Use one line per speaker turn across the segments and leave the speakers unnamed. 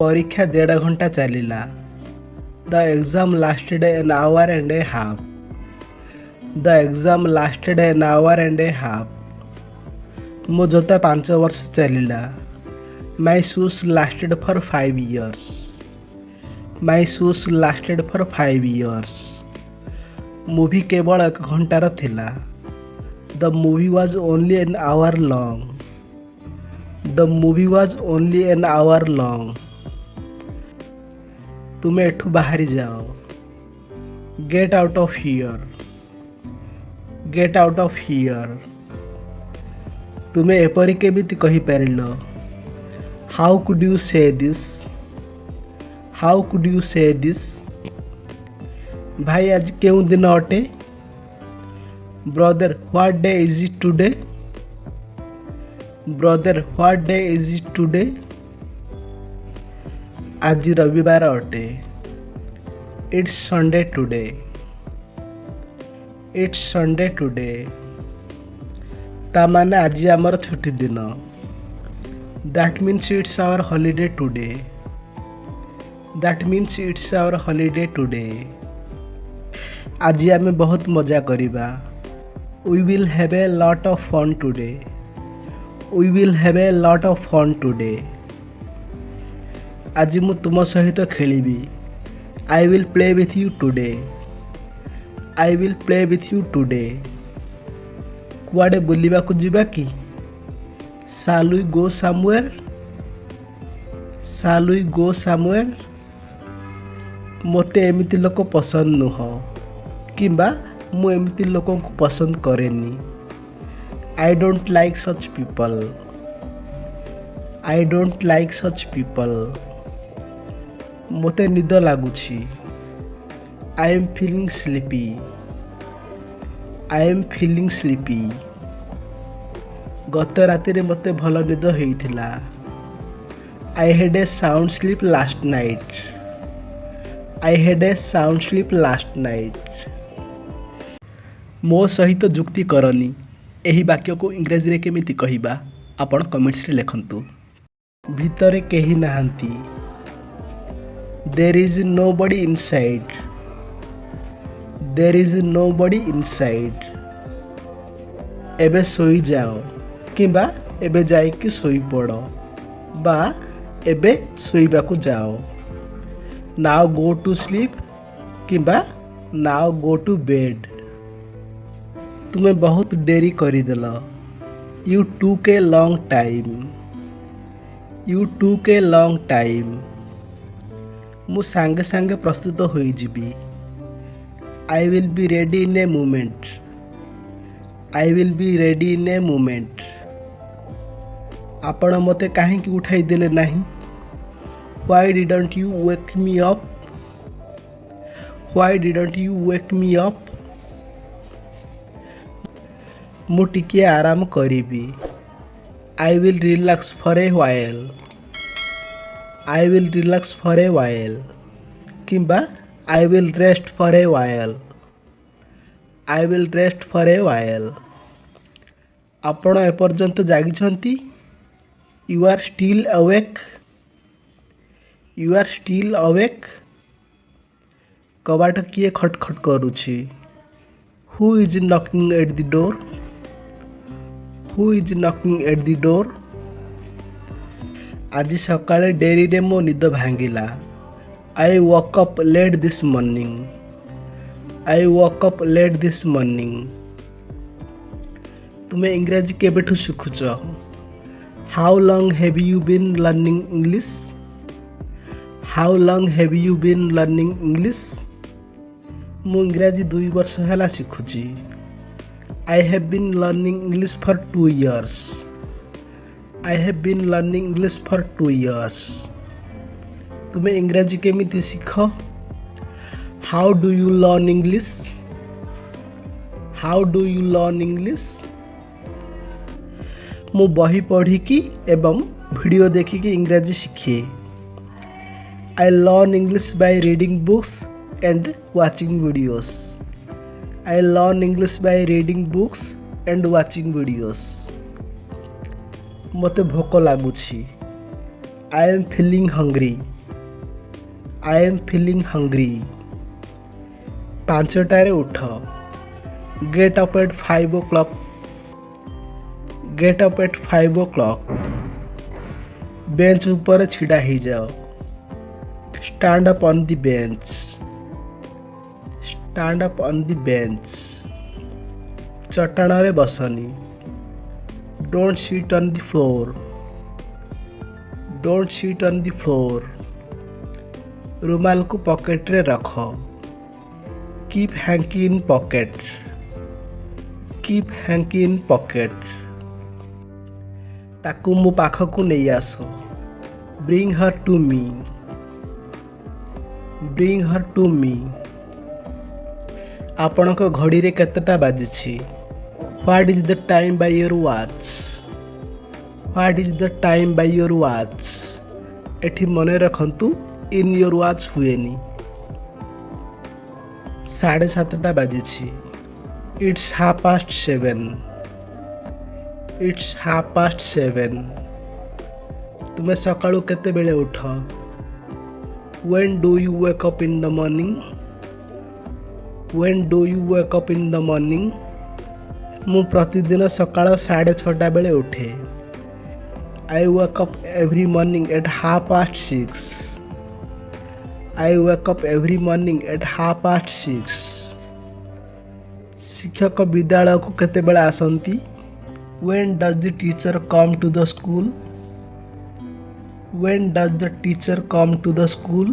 परीक्षा 1.5 घंटा चलिला। The exam lasted an hour and a half. The exam lasted an hour and a half. मो जोता 5 वर्ष चलिला। My shoes lasted for 5 years। My shoes lasted for 5 years। Movie केवल 1 घंटार थिला। The movie was only an hour long. The movie was only an hour long. तुमे एठू बाहरी जाओ। Get out of here. Get out of here. तुमे एपरी केमिति कहि पारिलो? How could you say this? How could you say this? भाई आज केउं दिन अटे? Brother what day is it today? Brother what day is it today? आज रविवार अटे। It's Sunday today. It's Sunday today. ता माने आज आमर छुट्टी दिन। That means it's our holiday today. That means it's our holiday today. आज आमे बहुत मजा करिबा। We will have a lot of fun today. We will have a lot of fun today. आज मु तुम सहित खेलिबी। I will play with you today. I will play with you today. कुआडे बुलिबा को जिबा की? Shall we go somewhere? Shall we go somewhere? मोते एमिति लोक पसंद नुह किंबा मु एमिति लोकों को पसंद करेनी। I don't like such people. I don't like such people. मोते निद लागुछि। I am feeling sleepy. I am feeling sleepy. गत राति रे मते भल निद हेइथिला। I had a sound sleep last night. I had a sound sleep last night. मो सहित जुक्ति करनी। एही वाक्य को इंग्रेजी रे केमिति कहिबा आपण कमेंट्स रे लिखंतु। भितरे केही नाहंती। There is nobody inside. There is nobody inside. एबे सोई जाओ किंबा एबे जाई कि सोई पड़ो बा एबे सोईबा को जाओ। नाउ गो टू स्लीप किंबा नाउ गो टू बेड। तुम्हें बहुत देरी करिदेल। You took a long time. You took a long time. मु सांगे सांगे प्रस्तुत होई जिबी। I will be ready in a moment. I will be ready in a moment. आपण मते काहे कि उठाई देले नाही? Why didn't you wake me up? Why didn't you wake me up? मु टिके आराम करिबी। I will relax for a while. I will relax for a while किंबा I will rest for a while. I will rest for a while. आपण एपर्यंत जागिछंती? You are still awake. You are still awake. कबाट किए खटखट करुछि? Who is knocking at the door? Who is knocking at the door? आज सकाळे dairy रे मो निद भांगिला। I woke up late this morning. I woke up late this morning. तुमे इंग्रजी केबेठु शिखुच? How long have you been learning English? How long have you been learning English? मु इंग्रजी 2 वर्ष होला शिखुची। I have been learning English for 2 years. I have been learning English for 2 years. तुम्हें इंग्रजी केमिति सीख? How do you learn English? How do you learn English? मु बही पढ़ी की एवं वीडियो देखी की इंग्रजी सीखे। I learn English by reading books and watching videos. I learn English by reading books and watching videos. मते भोक लागुछि। I am feeling hungry. I am feeling hungry. 5টাରେ ଉଠ। Get up at 5 o'clock. Get up at 5 o'clock. Bench ଉପରେ ଛିଡ଼ା ହେଇଯାଅ। Stand up on the bench. Stand up on the bench. ଚଟାଣରେ ବସନି। Don't sit on the floor. Don't sit on the floor. ରୁମାଲକୁ ପକେଟରେ ରଖ। Keep hanky in pocket. Keep hanky in pocket. ତାକୁ ମୋ ପାଖକୁ ନେଇ ଆସ। Bring her to me. Bring her to me. ଆପଣଙ୍କ ଘଡ଼ିରେ କେତେଟା ବାଜିଛି? What is the time by your watch? What is the time by your watch? ଏଠି ମନେ ରଖନ୍ତୁ in your watch ହୁଏନି। 7:30 ବାଜିଛି। It's 7:30. It's 7:30. ତୁମେ ସକାଳୁ କେତେବେଳେ ଉଠ? When do you wake up in the morning? When do you wake up in the morning? ମୁଁ ପ୍ରତିଦିନ ସକାଳ 6:30 ବେଳେ ଉଠେ। I wake up every morning at 6:30. I wake up every morning at 6:30. ଶିକ୍ଷକ ବିଦ୍ୟାଳୟକୁ କେତେବେଳେ ଆସନ୍ତି? When does the teacher come to the school? When does the teacher come to the school?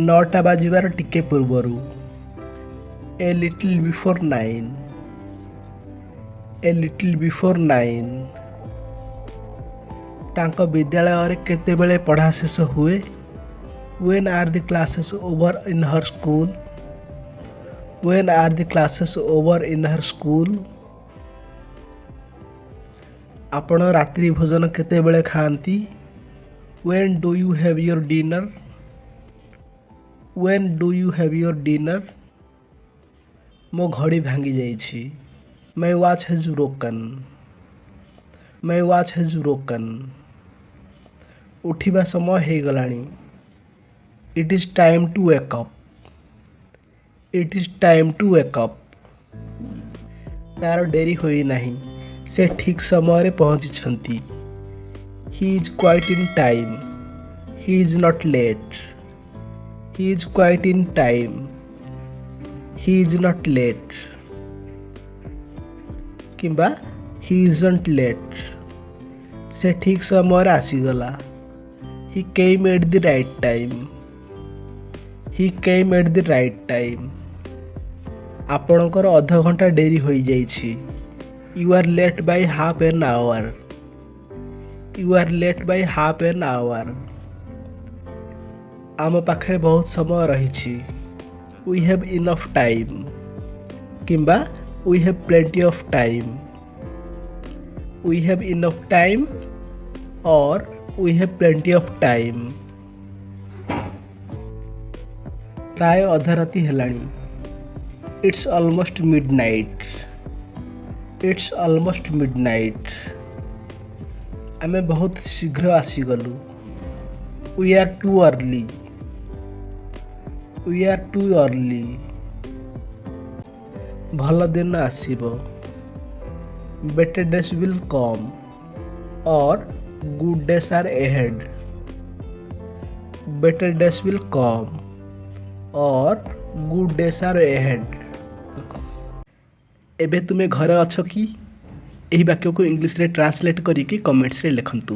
9ଟା ବାଜିବାର ଟିକେ ପୂର୍ବରୁ। A little before 9. A little before 9. ତାଙ୍କ ବିଦ୍ୟାଳୟରେ କେତେବେଳେ ପଢ଼ା ଶେଷ ହୁଏ? When are the classes over in her school? When are the classes over in her school? ଆପଣ ରାତ୍ରି ଭୋଜନ କେତେବେଳେ ଖାଆନ୍ତି? When do you have your dinner? When do you have your dinner? ମୋ ଘଡ଼ି ଭାଙ୍ଗି ଯାଇଛି। My watch has broken. My watch has broken. ଉଠିବା ସମୟ ହେଇଗଲାଣି। It is time to wake up. It is time to wake up. ତାର ଡେରି ହୋଇନାହିଁ। ସେ ଠିକ୍ ସମୟରେ ପହଞ୍ଚିଛନ୍ତି। He is quite in time. He is not late. He is quite in time. He is not late. କିମ୍ବା he isn't late. ସେ ଠିକ୍ ସମୟରେ ଆସିଗଲା। He came at the right time. He came at the right time. ଆପଣଙ୍କର ଅଧଘଣ୍ଟା ଡେରି ହୋଇଯାଇଛି। You are late by half an hour. You are late by half an hour. ଆମ ପାଖରେ ବହୁତ ସମୟ ରହିଛି। We have enough time. କିମ୍ବା we have plenty of time. We have enough time or we have plenty of time. ପ୍ରାୟ ଅଧରାତି ହେଲାଣି। It's almost midnight. It's almost midnight. ଆମେ ବହୁତ ଶୀଘ୍ର ଆସିଗଲୁ। We are too early. We are too early. ଭଲ ଦିନ ଆସିବ। Better days will come or good days are ahead. Better days will come or good days are ahead. ଏବେ ତୁମେ ଘରେ ଅଛ କି? ଏହି ବାକ୍ୟକୁ ଇଂଲିଶରେ ଟ୍ରାନ୍ସଲେଟ୍ କରିକି କମେଣ୍ଟସରେ ଲେଖନ୍ତୁ।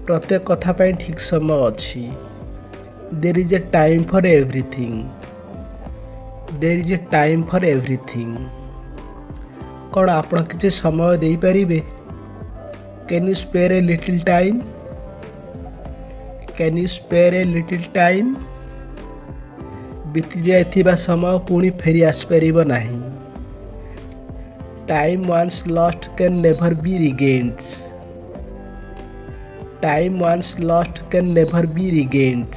ପ୍ରତ୍ୟେକ କଥା ପାଇଁ ଠିକ୍ ସମୟ ଅଛି। There is a time for everything. There is a time for everything. କ'ଣ ଆପଣ କିଛି ସମୟ ଦେଇପାରିବେ? Can you spare a little time? Can you spare a little time? ବିତି ଯାଇଥିବା ସମୟ ପୁଣି ଫେରି ଆସିପାରିବ ନାହିଁ। Time once lost can never be regained. Time once lost can never be regained.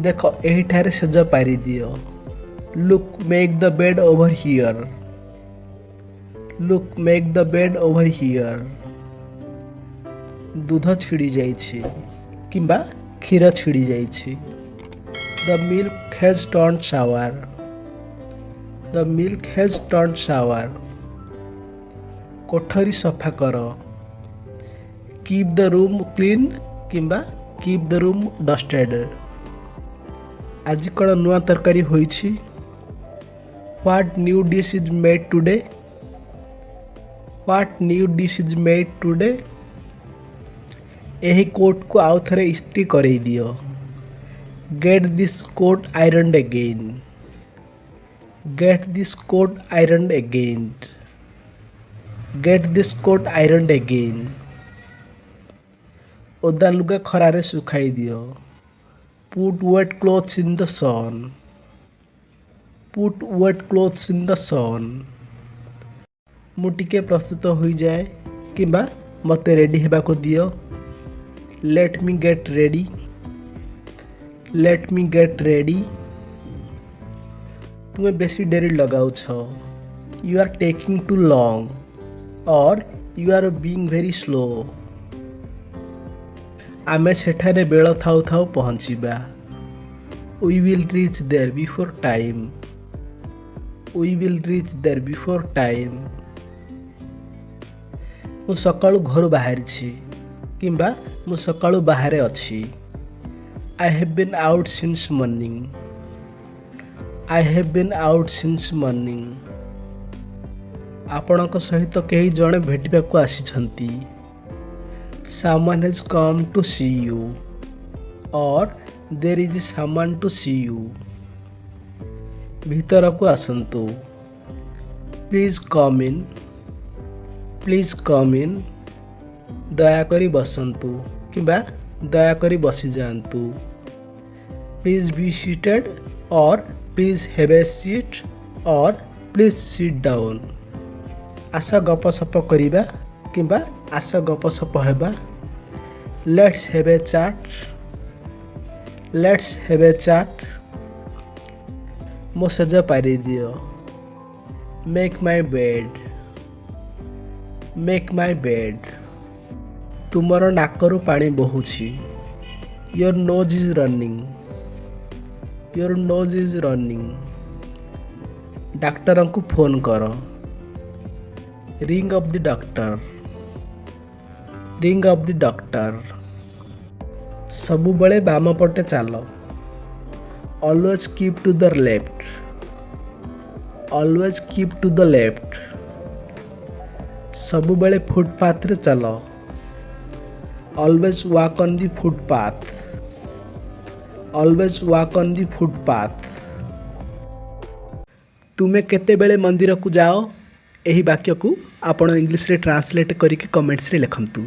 ଦେଖ ଏହିଠାରେ ସେଜ ପାରିଦିଅ। Look, make the bed over here. Look, make the bed over here. दूध छिड़ी जाइछि किंबा क्षीर छिड़ी जाइछि। The milk has turned sour. The milk has turned sour. कोठरी सफा कर। कीप द रूम क्लीन किंबा कीप द रूम डस्टेड। आज कौन नुआ तरकारी होइछि? What new dish is made today? What new dish is made today? एही कोट को आउ थरे इस्त्री करई दियो। Get this coat ironed again. Get this coat ironed again. Get this coat ironed again. ओदा लुगा खरारे सुखाई दियो। Put wet clothes in the sun. Put wet clothes in the sun. मु टिके प्रस्तुत हो जाए किंबा मते रेडी हेबा को दियो। Let me get ready. Let me get ready. तुम्हें बेसी डेरी लगाउ छ। You are taking too long or you are being very slow. आमे सेठारे बेଳ थाउ थाउ पहुँचिबा। We will reach there before time. We will reach there before time. मु सकाळु घरु बाहरिछि किंबा मु सकाळु बाहरे अछि। I have been out since morning. I have been out since morning. आपणक सहित केही जणे भेटिबाकू आसिछंती। Someone has come to see you or there is someone to see you। भीतर को आसंतु। Please come in. Please come इन। दयाकरी बसंतु किंबा दयाकरी बसी जांतु। Please be seated or please have a seat or please sit down. आशा गपसप करिबा किंबा आशा गपसप हेबा। Let's have a chat. Let's have a chat. मो सजा पारी दियो। Make my bed. Make my bed. तुमर नाकरू पानी बहुछि। Your nose is running. Your nose is running. Doctor को फोन करो। Ring off the doctor. Ring off the doctor. सबुबले बाम पटे चालो। Always keep to the left. Always keep to the left. सबुबले फुटपाथ रे चलो। Always walk on the footpath. Always walk on the footpath. तुमे केते बेले मंदिर को जाओ? एही वाक्य को आपण इंग्लिश रे ट्रांसलेट करिके कमेंट्स रे लिखंतु।